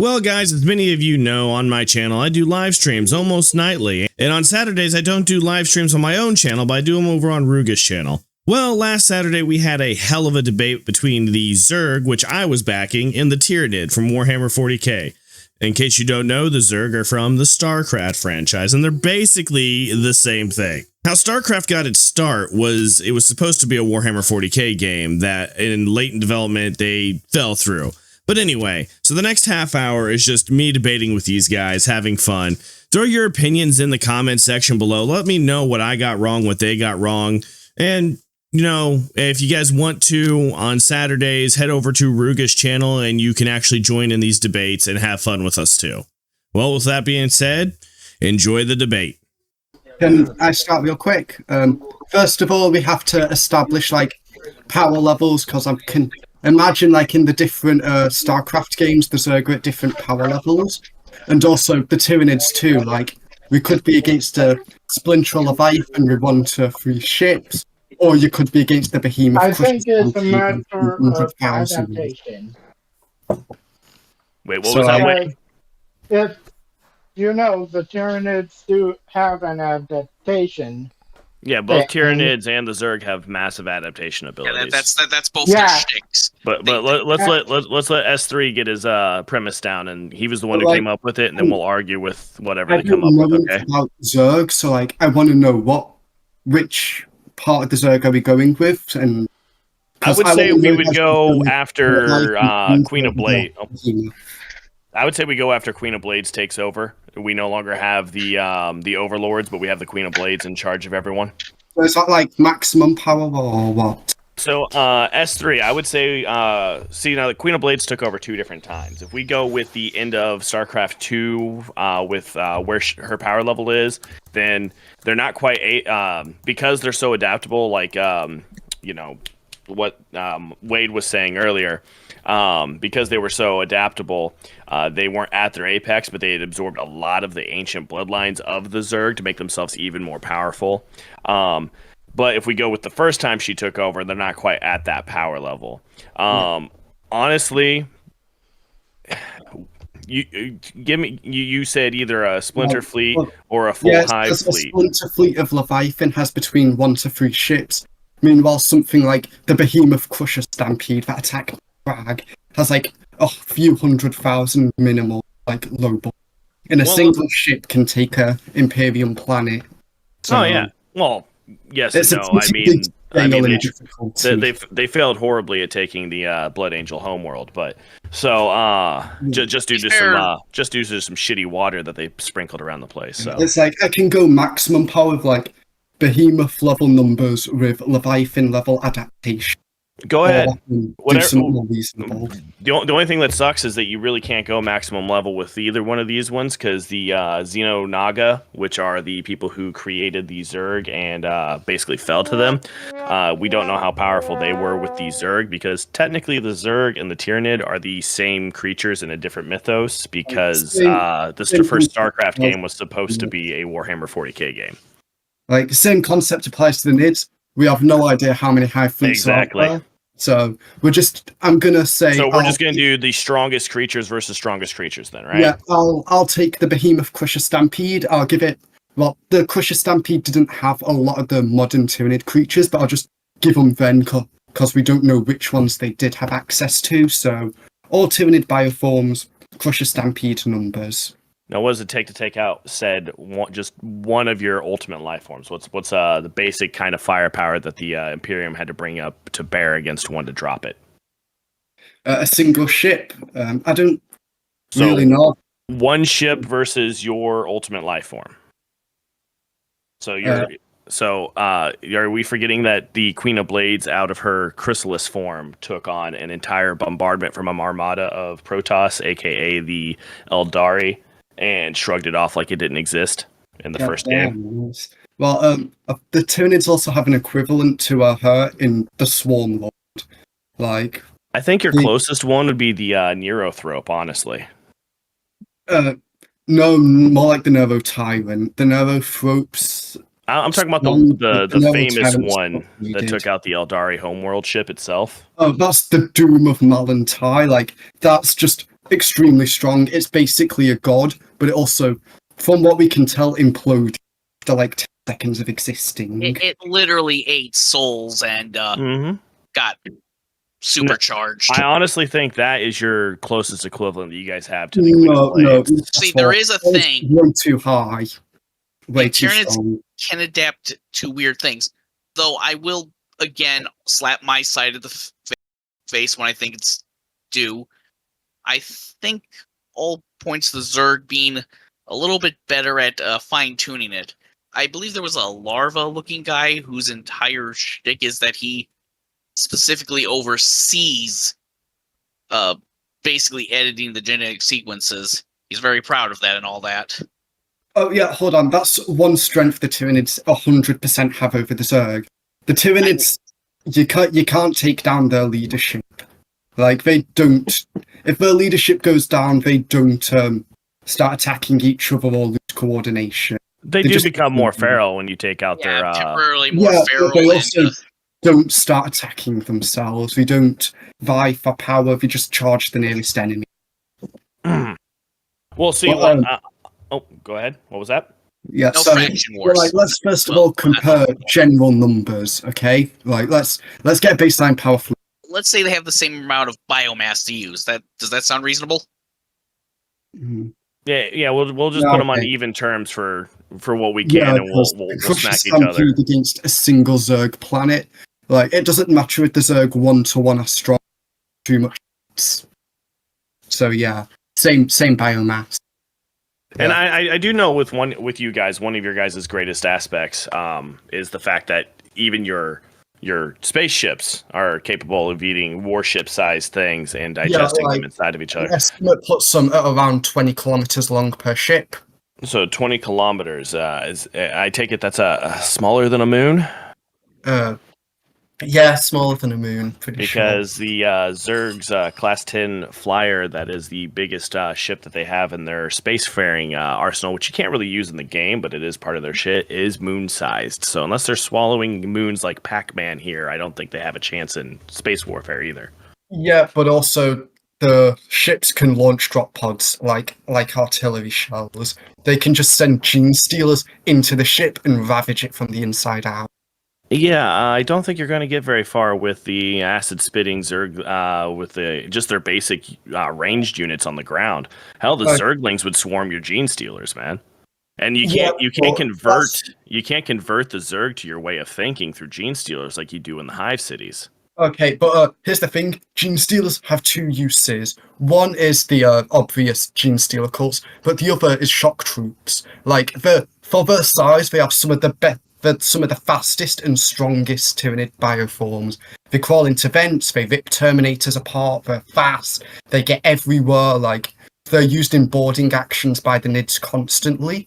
Well, guys, as many of you know, on my channel, I do live streams almost nightly. And on Saturdays, I don't do live streams on my own channel, but I do them over on Ruga's channel. Well, last Saturday, we had a hell of a debate between the Zerg, which I was backing, and the Tyranid from Warhammer 40k. In case you don't know, the Zerg are from the Starcraft franchise, and they're basically the same thing. How Starcraft got its start was it was supposed to be a Warhammer 40k game that in late in development they fell through. But anyway, so the next half hour is just me debating with these guys, having fun. Throw your opinions in the comment section below. Let me know what I got wrong, what they got wrong. And, you know, if you guys want to, on Saturdays, head over to Ruga's channel and you can actually join in these debates and have fun with us too. Well, with that being said, enjoy the debate. Can I start real quick? First of all, we have to establish like power levels, because I can imagine like in the different Starcraft games, the Zerg are at different power levels, and also the Tyranids too. Like we could be against a Splinter Leviathan with 1 to 3 ships, or you could be against the Behemoth. I think it's a matter of adaptation. Wait, what was that? Wait. If you know, the Tyranids do have an adaptation. Yeah, both Tyranids and the Zerg have massive adaptation abilities. Yeah, that's both their shticks. But let's let S3 get his premise down, and he was the one who came up with it, and then we'll argue with whatever they come up with. Okay. About Zerg, so like I want to know which part of the Zerg are we going with, and I would say we would go after Queen of Blades. I would say we go after Queen of Blades takes over. We no longer have the Overlords, but we have the Queen of Blades in charge of everyone. So is that like maximum power or what? So S3, I would say, see now the Queen of Blades took over 2 different times. If we go with the end of StarCraft 2 with where her power level is, then they're not quite because they're so adaptable. Like you know what Wade was saying earlier. Because they were so adaptable, they weren't at their apex, but they had absorbed a lot of the ancient bloodlines of the Zerg to make themselves even more powerful. But if we go with the first time she took over, they're not quite at that power level. Honestly, you said either a Splinter fleet or a full Hive fleet. A Splinter fleet of Leviathan has between 1 to 3 ships. Meanwhile, something like the Behemoth Crusher Stampede that attack Prague has like a few 100,000 minimal like low ball. And a single ship can take a Imperium planet. So, oh yeah. Well, yes and no. I mean they failed horribly at taking the Blood Angel homeworld, but so just due to some shitty water that they sprinkled around the place. So it's like I can go maximum power of like Behemoth level numbers with Leviathan level adaptation. Go ahead. Whatever. The only thing that sucks is that you really can't go maximum level with either one of these ones, because the Xeno Naga, which are the people who created the Zerg and basically fell to them, we don't know how powerful they were with the Zerg, because technically the Zerg and the Tyranid are the same creatures in a different mythos, because the first StarCraft game was supposed to be a Warhammer 40k game. Like the same concept applies to the Nids. We have no idea how many Hive fleets are out there. So we're just, I'm gonna say. So we're just gonna do the strongest creatures versus strongest creatures, then, right? Yeah, I'll take the Behemoth Crusher Stampede. I'll give it. Well, the Crusher Stampede didn't have a lot of the modern Tyranid creatures, but I'll just give them then because we don't know which ones they did have access to. So all Tyranid bioforms, Crusher Stampede numbers. Now, what does it take to take out just one of your ultimate life forms? What's the basic kind of firepower that the Imperium had to bring up to bear against one to drop it? A single ship. I don't really know. One ship versus your ultimate life form. So are we forgetting that the Queen of Blades, out of her chrysalis form, took on an entire bombardment from a armada of Protoss, aka the Eldari, and shrugged it off like it didn't exist in the first game? Well, the Tyranids also have an equivalent to her in the Swarm Lord. Like, I think your closest one would be the Neurothrope, honestly. No, more like the Neuro-Tyrant. The Neurothropes. I'm talking about the famous one that took out the Eldari homeworld ship itself. Oh, that's the Doom of Malantai. Like, that's just extremely strong. It's basically a god, but it also, from what we can tell, imploded after like 10 seconds of existing. It literally ate souls and got supercharged. I honestly think that is your closest equivalent that you guys have to the No. See, there is a thing. Way too high. Way too Tyranids strong. can adapt to weird things. Though I will, again, slap my side of the face when I think it's due. I think all points to the Zerg being a little bit better at fine-tuning it. I believe there was a larva-looking guy whose entire shtick is that he specifically oversees basically editing the genetic sequences. He's very proud of that and all that. Oh yeah, hold on. That's one strength the Tyranids 100% have over the Zerg. The Tyranids, you can't take down their leadership. Like, they don't. If their leadership goes down, they don't start attacking each other or lose coordination. They do become more feral when you take out their. Temporarily more feral. But they also don't start attacking themselves. They don't vie for power. They just charge the nearest enemy. We'll see. Go ahead. What was that? Yeah, no so fraction wars. like, let's first of all compare general numbers, okay? Like, let's get a baseline power flow. Let's say they have the same amount of biomass to use. Does that sound reasonable? Yeah. We'll just put them on even terms for what we can, and we'll smack each other against a single Zerg planet. Like, it doesn't matter if the Zerg 1-to-1 are strong too much. So yeah, same biomass. And I do know with you guys, one of your guys' greatest aspects is the fact that even your spaceships are capable of eating warship-sized things and digesting them inside of each other. Estimate puts some at around 20 kilometers long per ship. So 20 kilometers I take it that's smaller than a moon? Yeah, smaller than a moon, pretty sure. Because the Zerg's Class 10 flyer, that is the biggest ship that they have in their spacefaring arsenal, which you can't really use in the game, but it is part of their shit, is moon-sized. So unless they're swallowing moons like Pac-Man here, I don't think they have a chance in space warfare either. Yeah, but also the ships can launch drop pods like artillery shells. They can just send gene stealers into the ship and ravage it from the inside out. Yeah, I don't think you're going to get very far with the acid-spitting Zerg, with just their basic ranged units on the ground. Hell, the Zerglings would swarm your gene stealers, man. And you can't convert the Zerg to your way of thinking through gene stealers like you do in the Hive cities. Okay, but here's the thing: gene stealers have two uses. One is the obvious gene stealer cults, but the other is shock troops. Like, for their size, they have some of the fastest and strongest Tyranid bioforms. They crawl into vents, they rip Terminators apart, they're fast, they get everywhere, like, they're used in boarding actions by the Nids constantly.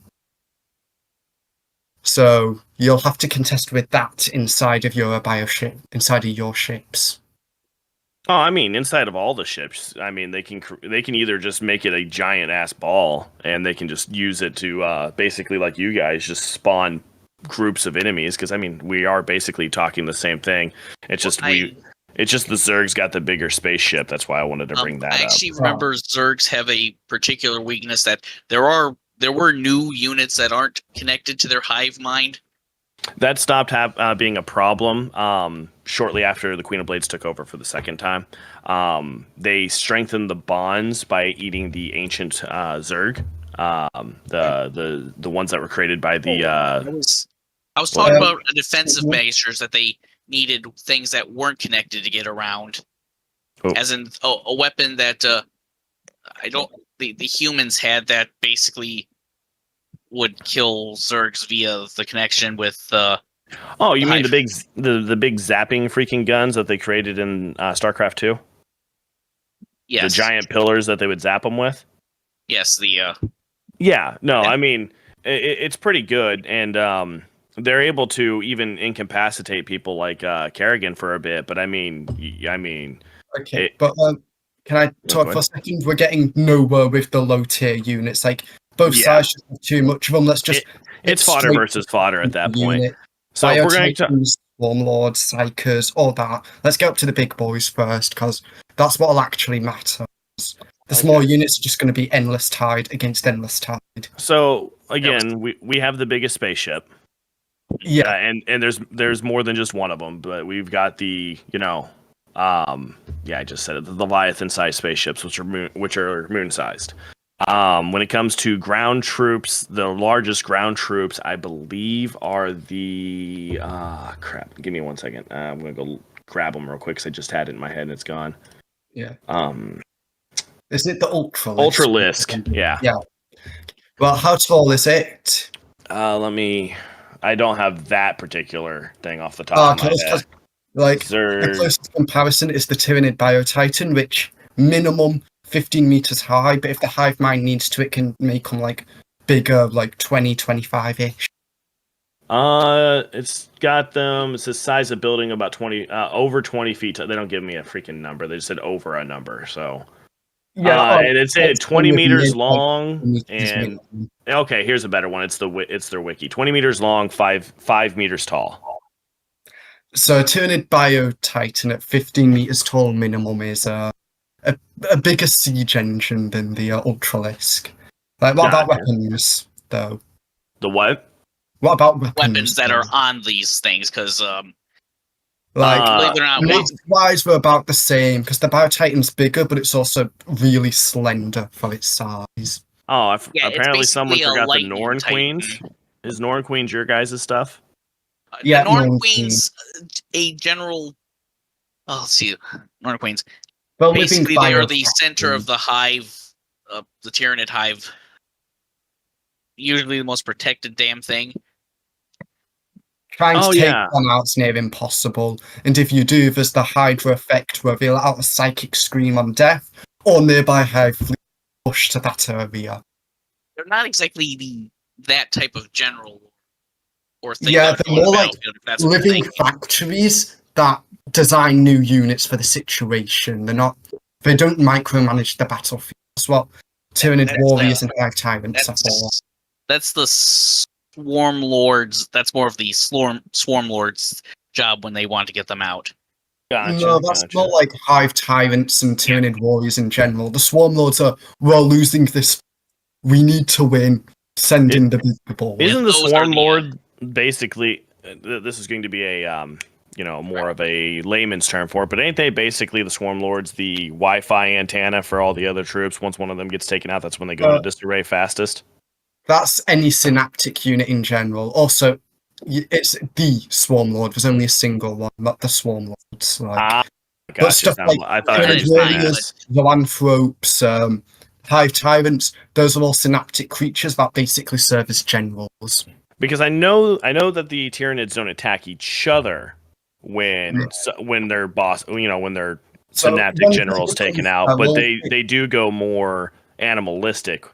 So, you'll have to contest with that inside of your bioship, inside of your ships. Oh, I mean, inside of all the ships, I mean, they can either just make it a giant-ass ball, and they can just use it to, basically, like you guys, just spawn groups of enemies, because I mean we are basically talking the same thing. It's just the Zerg's got the bigger spaceship. That's why I wanted to bring that up. I actually remember Zergs have a particular weakness that there were new units that aren't connected to their Hive Mind. That stopped being a problem shortly after the Queen of Blades took over for the second time. They strengthened the bonds by eating the ancient Zerg, the ones that were created by the. I was talking about defensive measures that they needed things that weren't connected to get around. As in a weapon that the humans had that basically would kill Zergs via the connection with Oh, you mean the big zapping freaking guns that they created in StarCraft 2? Yes. The giant pillars that they would zap them with? Yes, Yeah, no, I mean it's pretty good, and they're able to even incapacitate people like Kerrigan for a bit. But I mean, okay. But can I talk for a second? We're getting nowhere with the low tier units. Like, both sides just have too much of them. Let's just it's fodder versus fodder at that point. So we're going to Warlords, Psychers, all that. Let's get up to the big boys first, because that's what'll actually matter. The small units are just going to be endless tide against endless tide. So again, we have the biggest spaceship. Yeah, and there's more than just one of them, but we've got the I just said it, the Leviathan-sized spaceships, which are moon-sized. When it comes to ground troops, the largest ground troops, I believe, are the crap. Give me 1 second. I'm gonna go grab them real quick because I just had it in my head and it's gone. yeah. Is it the Ultralisk? Ultralisk, yeah. Yeah. Well, how tall is it? I don't have that particular thing off the top of my head. Like, the closest comparison is the Tyranid Biotitan, which minimum 15 meters high, but if the Hive Mind needs to, it can make them like bigger, like 20, 25-ish. It's got them. It's the size of building about 20, over 20 feet. They don't give me a freaking number. They just said over a number. So yeah, and it said 20 meters long. And okay, here's a better one. It's their wiki. 20 meters long, 5 meters tall. So a Tyranid Biotitan at 15 meters tall minimum is a bigger siege engine than the Ultralisk. Like, what about weapons, though? The what? What about weapons? Weapons that are on these things, because believe it or not, wise were about the same, because the Biotitan's bigger, but it's also really slender for its size. Oh, apparently someone forgot the Norn Queens. Is Norn Queens your guys' stuff? Yeah, the Norn Queens, a general. Oh, let's see, Norn Queens. Well, basically, they are the center of the hive, the Tyranid hive. Usually the most protected damn thing. Trying to take one out's near impossible, and if you do, there's the Hydra effect where they'll out a psychic scream on death, or nearby hive fleet push to that area. They're not exactly that type of general or thing. Yeah, they're more like living factories that design new units for the situation. They don't micromanage the battlefield. That's what Tyranid Warriors and Hive Tyrants are for. That's the Swarm Lords. That's more of the Swarm Lords' job when they want to get them out. No, that's more like Hive Tyrants and Tyranid Warriors in general. The Swarm Lords are, we're losing this. We need to win. Send in the big ball. Isn't the Swarm Lord basically? This is going to be a more of a layman's term for it, but ain't they basically the Swarm Lords, the Wi-Fi antenna for all the other troops? Once one of them gets taken out, that's when they go into disarray fastest. That's any synaptic unit in general. Also, it's the Swarm Lord. There's only a single one, not the Swarm Lords. But stuff like I thought the Zoanthropes, Hive Tyrants, those are all synaptic creatures that basically serve as generals. Because I know that the Tyranids don't attack each other when their boss, when their synaptic general's taken out, but they do go more animalistic.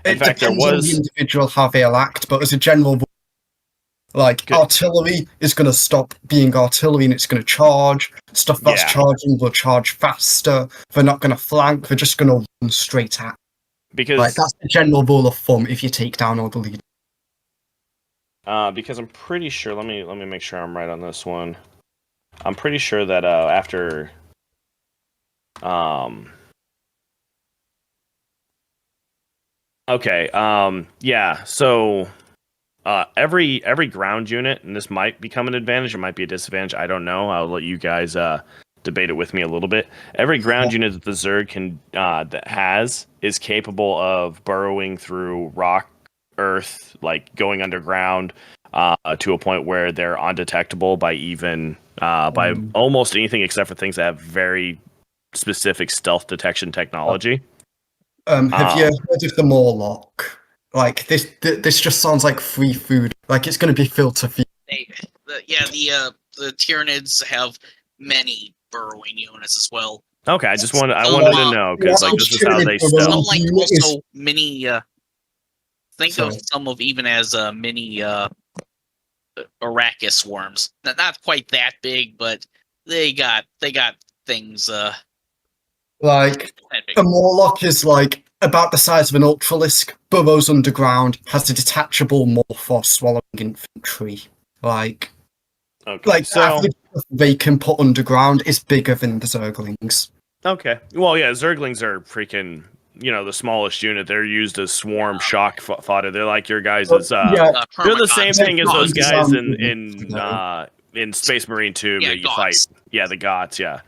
In fact, there was on the individual how they'll act, but as a general, artillery is going to stop being artillery and it's going to charge. Stuff that's charging will charge faster. They're not going to flank. They're just going to run straight at. Because that's the general rule of thumb if you take down all the leaders. Because I'm pretty sure. Let me make sure I'm right on this one. I'm pretty sure that after. Okay. Yeah. So. Every ground unit, and this might become an advantage, it might be a disadvantage. I don't know. I'll let you guys debate it with me a little bit. Every ground unit that the Zerg can is capable of burrowing through rock, earth, like going underground to a point where they're undetectable by by almost anything except for things that have very specific stealth detection technology. Have you heard of the Morlock? Like this just sounds like free food. Like it's going to be filter feed. The Tyranids have many burrowing units as well. Okay, I wanted to know because this is how they stealth. Also mini. Think of some of even as mini Arrakis worms. Not quite that big, but they got things. Like a Morlock is like about the size of an Ultralisk, burrows underground, has a detachable morph swallowing infantry. So they can put underground is bigger than the Zerglings. Okay. Well, yeah, Zerglings are freaking, the smallest unit. They're used as swarm shock fodder. They're like your guys' yeah, they're the same Permagods. thing as those guys Permagods. in Space Marine 2 Yeah, that you gods. fight. Yeah, the gods, yeah.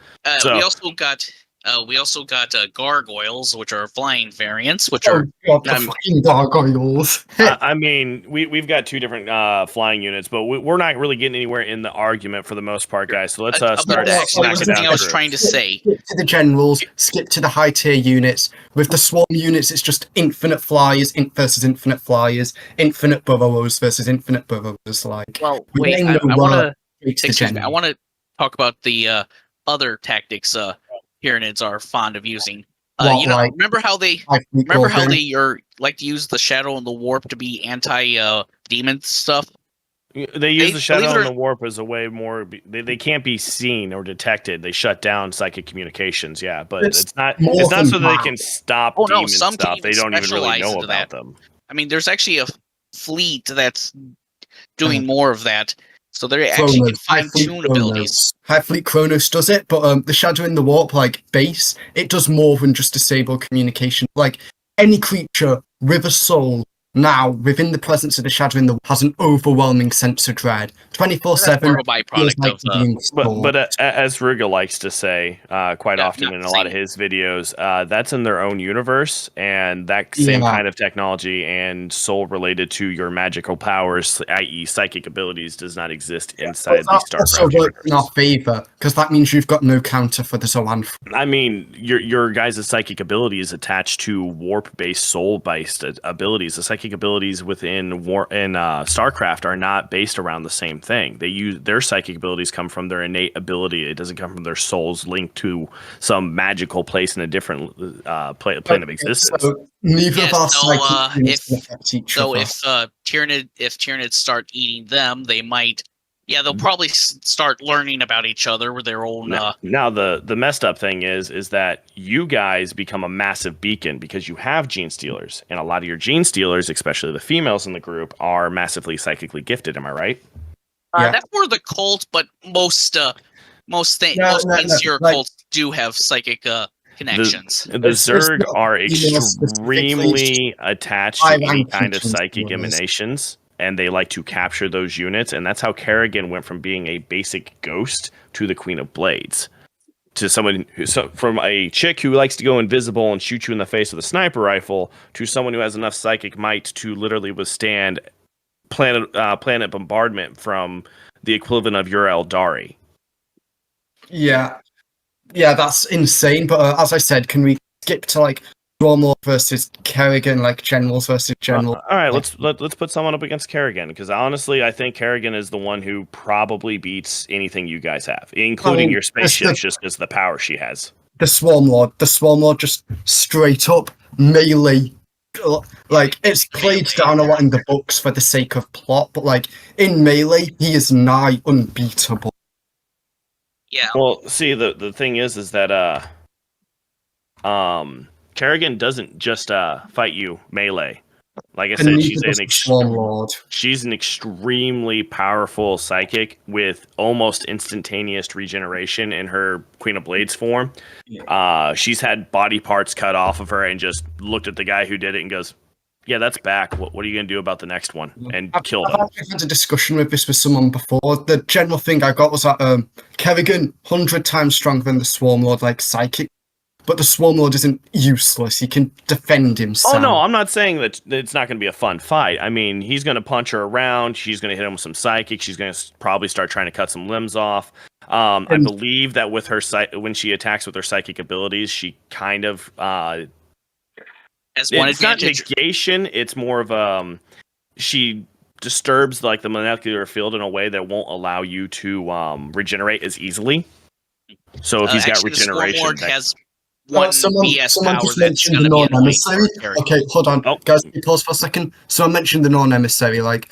We also got gargoyles, which are flying variants, which Oh are god, the fucking gargoyles. I mean, we've got two different flying units, but we're not really getting anywhere in the argument for the most part, guys. So let's start actually, knocking the down thing I was troops. trying to say. Skip to the generals, skip to the high tier units. With the swarm units, it's just infinite flyers versus infinite flyers, infinite burrows versus infinite burrows. Like, Well, we're wait, getting I nowhere want to. with the Excuse me. I generals. want to talk about the other tactics Tyranids are fond of using. Remember how they like to use the shadow and the warp to be anti demon stuff? They use the shadow believe it and or- the warp as a way more. They can't be seen or detected. They shut down psychic communications. Yeah, but it's not more so than that they that. can stop Oh, no, demon some can stuff. They even don't even really specialize know into about that. them. I mean, there's actually a fleet that's doing more of that, so they actually can fine tune abilities. High Fleet Chronos does it, but the Shadow in the Warp, like, base, it does more than just disable communication. Like, any creature with a soul now, within the presence of the Shadow in the Warp, has an overwhelming sense of dread. 24/7. That's more of a byproduct of being But stalked. as Ruga likes to say quite often in a lot of his videos, that's in their own universe, and that same kind of technology and soul related to your magical powers, i.e., psychic abilities, does not exist inside the That also Starcraft works in our universe. favor, because that means you've got no counter for the Zoan. I mean, your guys' psychic ability is attached to warp-based, soul-based abilities. The psychic abilities within StarCraft are not based around the same thing. They use their psychic abilities come from their innate ability. It doesn't come from their souls linked to some magical place in a different plane of existence. So neither of our psychic units can affect each other. If Tyranids start eating them, they might. Yeah, they'll probably start learning about each other with their own. Now the messed up thing is that you guys become a massive beacon because you have gene stealers, and a lot of your gene stealers, especially the females in the group, are massively psychically gifted. Am I right? That's more the cult, but most cults do have psychic connections. The Zerg are extremely attached to any kind of psychic emanations, and they like to capture those units, and that's how Kerrigan went from being a basic ghost to the Queen of Blades. To someone from a chick who likes to go invisible and shoot you in the face with a sniper rifle, to someone who has enough psychic might to literally withstand planet bombardment from the equivalent of your Eldari. Yeah, that's insane. But as I said, can we skip to like Dormor versus Kerrigan, like generals versus generals? All right, let's put someone up against Kerrigan, because honestly, I think Kerrigan is the one who probably beats anything you guys have, including your spaceships, just because of the power she has. The Swarm Lord just straight up melee. Like, it's played down a lot in the books for the sake of plot, but like in melee, he is nigh unbeatable. Yeah. Well, see, the thing is that Kerrigan doesn't just fight you melee. Like I said, she's an extremely powerful psychic with almost instantaneous regeneration in her Queen of Blades form. She's had body parts cut off of her and just looked at the guy who did it and goes, "Yeah, that's back. What are you going to do about the next one?" And killed him. I've actually had a discussion with this with someone before. The general thing I got was that Kerrigan 100 times stronger than the Swarm Lord, like psychic. But the Swarm Lord isn't useless. He can defend himself. Oh, no, I'm not saying that it's not going to be a fun fight. I mean, he's going to punch her around. She's going to hit him with some psychic. She's going to probably start trying to cut some limbs off. I believe that with her when she attacks with her psychic abilities, she kind of... As one it's advantage. Not negation. It's more of she disturbs like the molecular field in a way that won't allow you to regenerate as easily. So if he's got regeneration... The Swarm Lord has... Someone just mentioned the non-emissary. Okay, hold on, guys. Pause for a second. Someone mentioned the non-emissary. Like,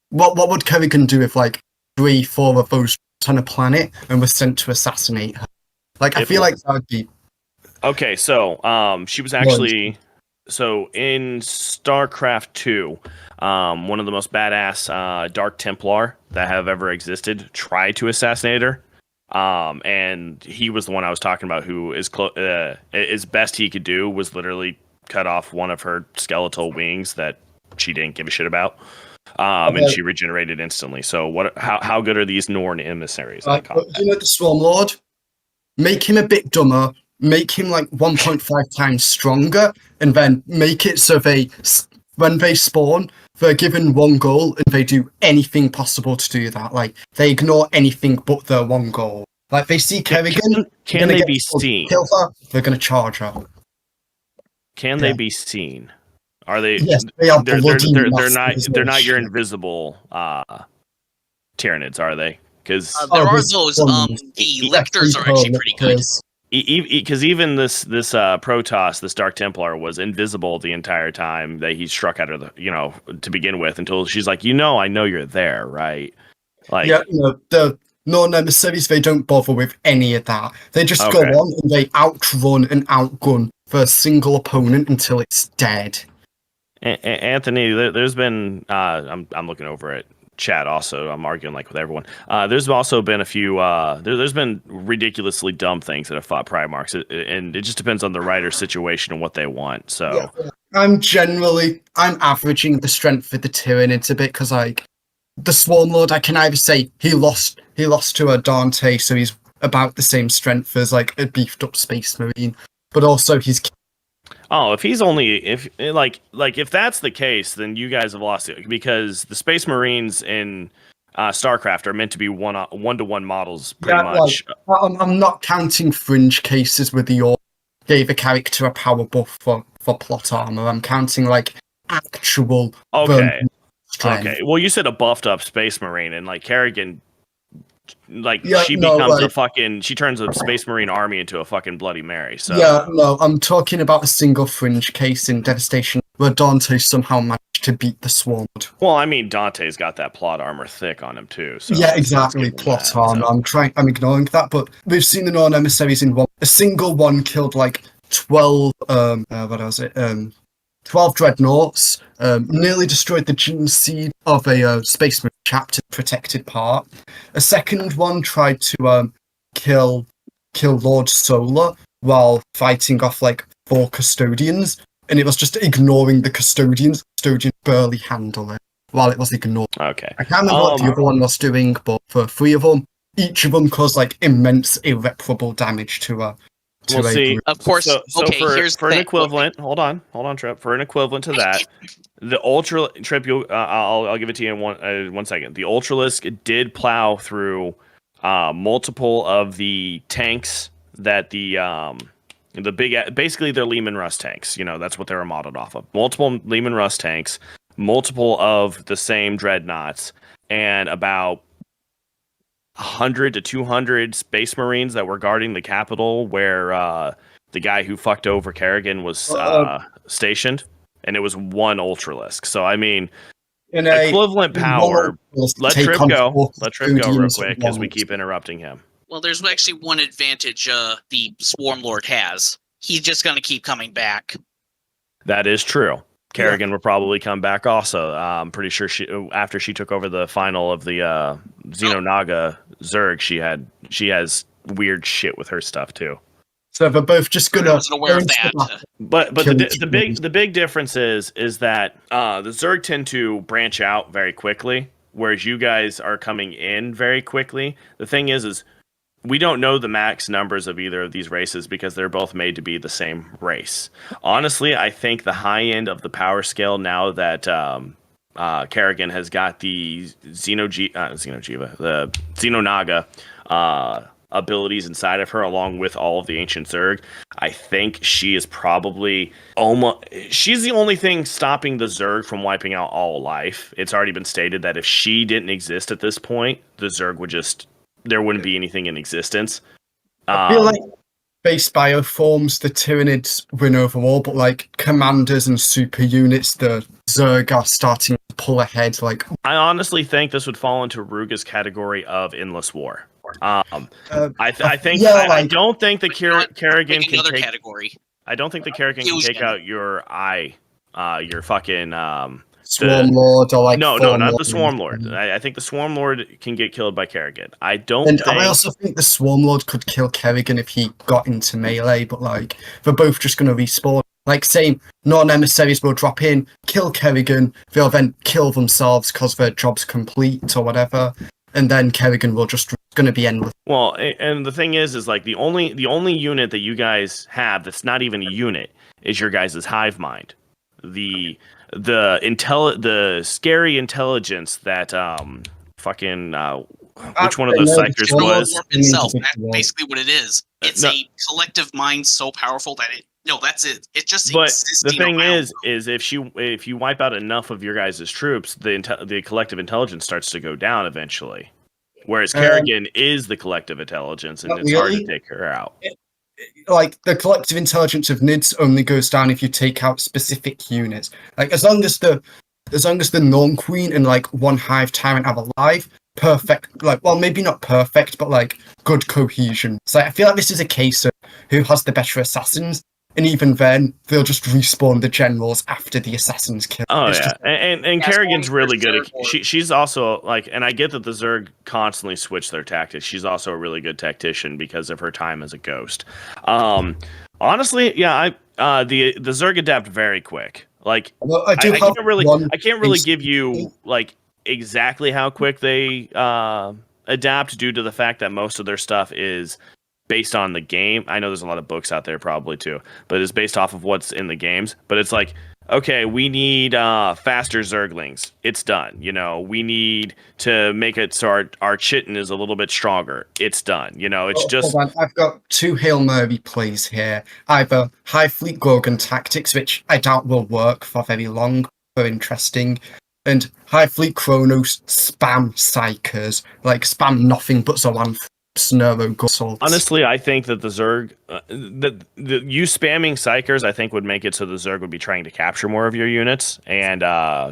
what would Kerrigan do if like 3-4 of those on a planet and was sent to assassinate her? Like, I feel like that would be. Okay, so she was actually in StarCraft 2. One of the most badass Dark Templar that have ever existed tried to assassinate her. And he was the one I was talking about who is as best he could do was literally cut off one of her skeletal wings that she didn't give a shit about. And she regenerated instantly. So how good are these Norn emissaries? You know the Swarm Lord? Make him a bit dumber, make him like 1.5 times stronger, and then make it so when they spawn, they're given one goal and they do anything possible to do that. Like, they ignore anything but their one goal. Like, they see Kerrigan, can they be seen? Kill her, they're going to charge her. Can they be seen? Are they? Yes, they are. They're not your invisible Tyranids, are they? Because there are those. The lictors are actually pretty good. Because even this Protoss, this Dark Templar, was invisible the entire time that he struck at her, to begin with, until she's like, I know you're there, right? Like, yeah, the non-emissaries, they don't bother with any of that. They just go on and they outrun and outgun for a single opponent until it's dead. Anthony, there's been I'm looking over at chat also. I'm arguing like with everyone. There's also been a few there's been ridiculously dumb things that have fought Primarchs, and it just depends on the writer's situation and what they want. So I'm averaging the strength of the Tyranids a bit, because like the Swarm Lord, I can either say he lost to a Dante, so he's about the same strength as like a beefed up Space Marine, but also he's if that's the case, then you guys have lost it, because the Space Marines in StarCraft are meant to be one-to-one models, pretty much. Like, I'm not counting fringe cases where the Orc gave a character a power buff for plot armor. I'm counting like actual. Okay. Well, you said a buffed up Space Marine, and like Kerrigan. She turns a Space Marine army into a fucking Bloody Mary. So I'm talking about a single fringe case in Devastation where Dante somehow managed to beat the Swarm. Well, I mean, Dante's got that plot armor thick on him too. So yeah, exactly, plot armor. So. I'm ignoring that, but we've seen the non-emissaries in a single one killed like 12. 12 dreadnoughts, nearly destroyed the gene seed of a Space Marine chapter protected part. A second one tried to kill Lord Solar while fighting off like 4 custodians, and it was just ignoring the custodians. Custodians barely handle it while it was ignored. Okay. I can't remember what the other one was doing, but for 3 of them, each of them caused like immense irreparable damage to we'll see. Of course. So here's for an equivalent. Hold on, Trip. For an equivalent to that, the Ultra Trip. I'll give it to you in one second. The Ultralisk did plow through multiple of the tanks that the big, basically they're Lehman Russ tanks. That's what they were modeled off of. Multiple Lehman Russ tanks, multiple of the same dreadnoughts, and about 100 to 200 Space Marines that were guarding the Capitol where the guy who fucked over Kerrigan was stationed, and it was one Ultralisk. So, I mean, equivalent power. Let Trip go. Let Trip go real quick, because we keep interrupting him. Well, there's actually one advantage the Swarm Lord has. He's just going to keep coming back. That is true. Kerrigan will probably come back also. I'm pretty sure after she took over the final of the Xenonaga Zerg, she has weird shit with her stuff too. So they're both just gonna. I wasn't aware of that. But the big difference is that the Zerg tend to branch out very quickly, whereas you guys are coming in very quickly. The thing is we don't know the max numbers of either of these races because they're both made to be the same race. Honestly, I think the high end of the power scale, now that Kerrigan has got the the Xenonaga abilities inside of her, along with all of the ancient Zerg, I think she is probably she's the only thing stopping the Zerg from wiping out all life. It's already been stated that if she didn't exist at this point, the Zerg would there wouldn't be anything in existence. I feel like base bioforms, the Tyranids win overall, but like commanders and super units, the Zerg are starting to pull ahead. Like, I honestly think this would fall into Ruga's category of endless war. I don't think the Kerrigan can take category. I don't think the Kerrigan can take out your fucking Swarm Lord or like no, Form not Lord the Swarm or anything. Lord. I think the Swarm Lord can get killed by Kerrigan. I Also think the Swarm Lord could kill Kerrigan if he got into melee, but like they're both just going to respawn. Like same, non-emissaries will drop in, kill Kerrigan, they'll then kill themselves because their job's complete or whatever, and then Kerrigan will just going to be endless. Well, and the thing is like the only unit that you guys have that's not even a unit is your guys' Hive Mind. The scary intelligence that fucking which one of those psychers was? Itself. That's basically what it is. It's a collective mind so powerful that that's it. It just exists. But the thing is if you wipe out enough of your guys' troops, the collective intelligence starts to go down eventually. Whereas Kerrigan is the collective intelligence, and it's hard to take her out. Like the collective intelligence of NIDS only goes down if you take out specific units. Like as long as the Norn Queen and like one Hive Tyrant are alive, perfect. Like, well, maybe not perfect, but like good cohesion. So I feel like this is a case of who has the better assassins, and even then they'll just respawn the generals after the assassins kill. Oh yeah, and Kerrigan's really good at. She's also like, and I get that the Zerg constantly switch their tactics. She's also a really good tactician because of her time as a ghost. Honestly, yeah, the Zerg adapt very quick. Like, well, I can't really give you like exactly how quick they adapt due to the fact that most of their stuff is based on the game. I know there's a lot of books out there probably too, but it's based off of what's in the games. But it's like, okay, we need faster Zerglings. It's done. We need to make it so our Chitin is a little bit stronger. It's done. It's just... Hold on. I've got two Hail Mary plays here. Either High Fleet Gorgon Tactics, which I doubt will work for very long, but interesting, and High Fleet Chronos spam Psychers. Like, spam nothing but Zolan Honestly, I think that the Zerg, you spamming Psychers, I think would make it so the Zerg would be trying to capture more of your units and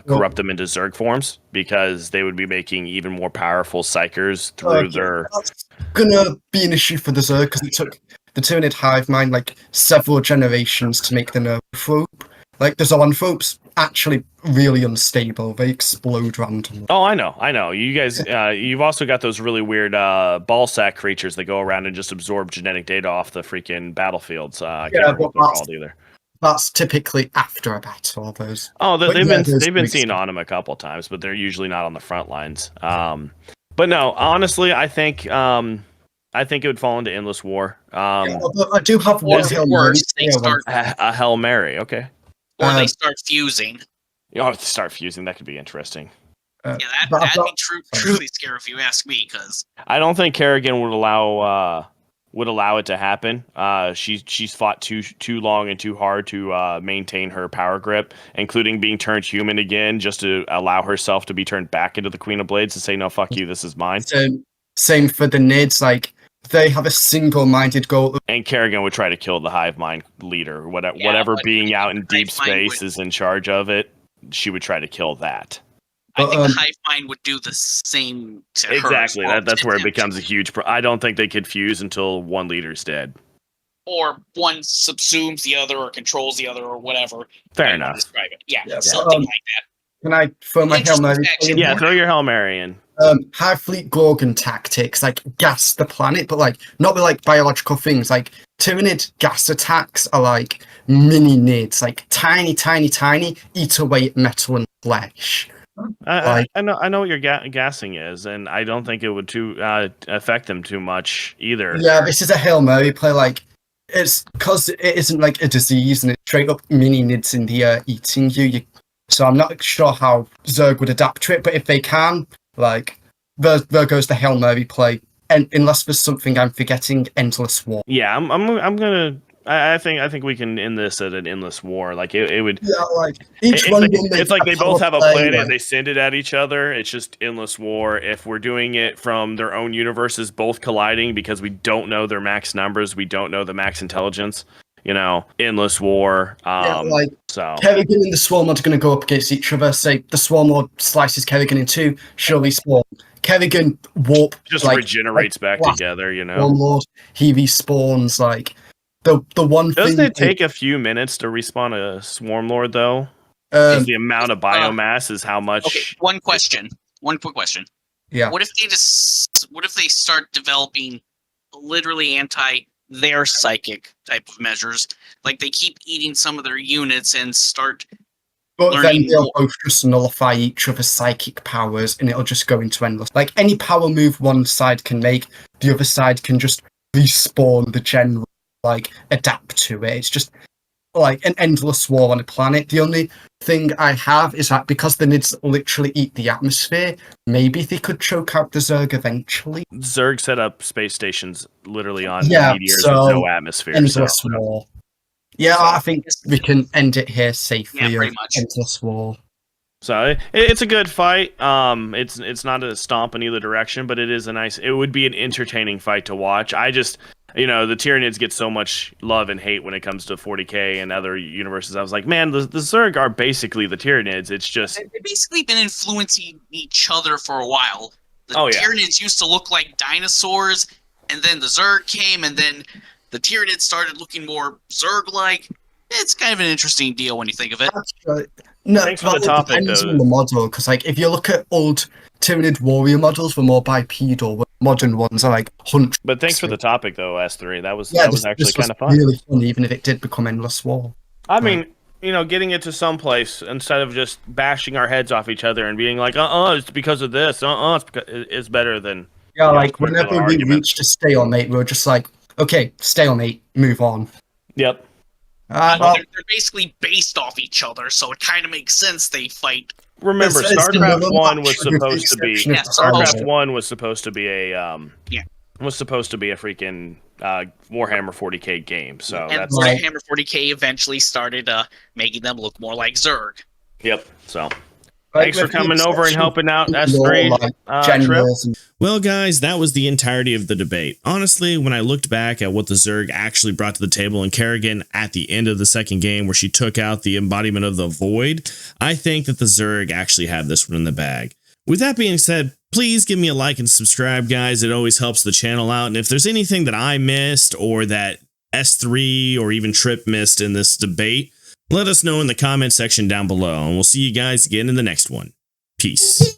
corrupt them into Zerg forms, because they would be making even more powerful Psychers through their... That's gonna be an issue for the Zerg, because it took the Tyranid Hive Mind like several generations to make the Nervophobe. Like, the Zoanthropes actually really unstable. They explode randomly. Oh, I know. You guys, you've also got those really weird ball sack creatures that go around and just absorb genetic data off the freaking battlefields. I can't remember what they're called either. That's typically after a battle. Those. Oh, they've been seen on them a couple times, but they're usually not on the front lines. But no, honestly, I think it would fall into Endless War. I do have one Hail Mary. A Hail Mary, okay. Or they start fusing. Start fusing. That could be interesting. That'd be truly scary if you ask me. Because I don't think Kerrigan would allow it to happen. She's fought too long and too hard to maintain her power grip, including being turned human again, just to allow herself to be turned back into the Queen of Blades and say, "No, fuck you. This is mine." Same for the Nids. Like, they have a single-minded goal. And Kerrigan would try to kill the Hive Mind leader. Whatever being out in deep space is in charge of it, she would try to kill that. I think the Hive Mind would do the same to her. Exactly. That's where it becomes a huge... I don't think they could fuse until one leader's dead. Or one subsumes the other or controls the other or whatever. Fair enough. Describe it. Yeah, something like that. Can I throw my Hail Mary? Yeah, throw your Hail Mary in. High Fleet Gorgon Tactics, like, gas the planet, but like not with like biological things. Like, Tyranid gas attacks are like mini Nids, like tiny, eat away at metal and flesh. I know what your gassing is, and I don't think it would affect them too much either. Yeah, this is a Hail Mary play. Like, it's because it isn't like a disease, and it's straight up mini Nids in the air eating you. So I'm not sure how Zerg would adapt to it, but if they can, like, there goes the Hail Mary play. And unless there's something I'm forgetting, Endless War. Yeah, I'm gonna. I think we can end this at an Endless War. Like, it would. Yeah, like each one. It's like they both have a planet and they send it at each other. It's just Endless War. If we're doing it from their own universes, both colliding because we don't know their max numbers, we don't know the max intelligence. Endless War. So Kerrigan and the Swarm Lord are going to go up against each other. Say the Swarm Lord slices Kerrigan in two, surely spawn. Kerrigan warp just regenerates back together. Swarm Lord, he respawns. Like the one. Doesn't it take a few minutes to respawn a Swarm Lord though? Just the amount of biomass is how much. Okay, one quick question. Yeah. What if they start developing literally their psychic type of measures? Like they keep eating some of their units and start But then learning they'll more. both just nullify each other's psychic powers, and it'll just go into endless. Like any power move one side can make, the other side can just respawn the general, like adapt to it. It's just like an endless war on a planet. The only thing I have is that because the Nids literally eat the atmosphere, maybe they could choke out the Zerg eventually. Zerg set up space stations literally on Yeah, meteors so with no atmosphere. Endless war. Yeah, I think we can end it here safely. Yeah, pretty much. Endless war. So it's a good fight. It's not a stomp in either direction, but it would be an entertaining fight to watch. I just, the Tyranids get so much love and hate when it comes to 40k and other universes. I was like, man, the Zerg are basically the Tyranids. It's just They've basically been influencing each other for a while. The Tyranids used to look like dinosaurs, and then the Zerg came, and then the Tyranids started looking more Zerg-like. It's kind of an interesting deal when you think of it. That's right. No, Thanks for the topic, depends though. on the model, because like if you look at old Tyranid warrior models, were more bipedal. Modern ones are like hunch. But thanks for the topic, though, S3. That was This actually kind of fun. Really fun, even if it did become endless war. I mean, getting it to someplace instead of just bashing our heads off each other and being like, it's because of this. It's better than. Yeah, like whenever we argument. reached a stalemate, we were just like, okay, stalemate, move on. Yep. They're basically based off each other, so it kind of makes sense they fight. Remember, It's StarCraft the 1 was with the supposed to be. exception of StarCraft Starcraft. 1 was supposed to be a freaking Warhammer 40k game. So And that's Warhammer 40k eventually started making them look more like Zerg. yep. So Like, thanks for with the coming over and exception helping out of S3 like, Trip. generals and Well, guys, that was the entirety of the debate. Honestly, when I looked back at what the Zerg actually brought to the table in Kerrigan at the end of the second game, where she took out the embodiment of the void, I think that the Zerg actually had this one in the bag. With that being said, please give me a like and subscribe, guys. It always helps the channel out. And if there's anything that I missed or that S3 or even Trip missed in this debate, let us know in the comment section down below. And we'll see you guys again in the next one. Peace.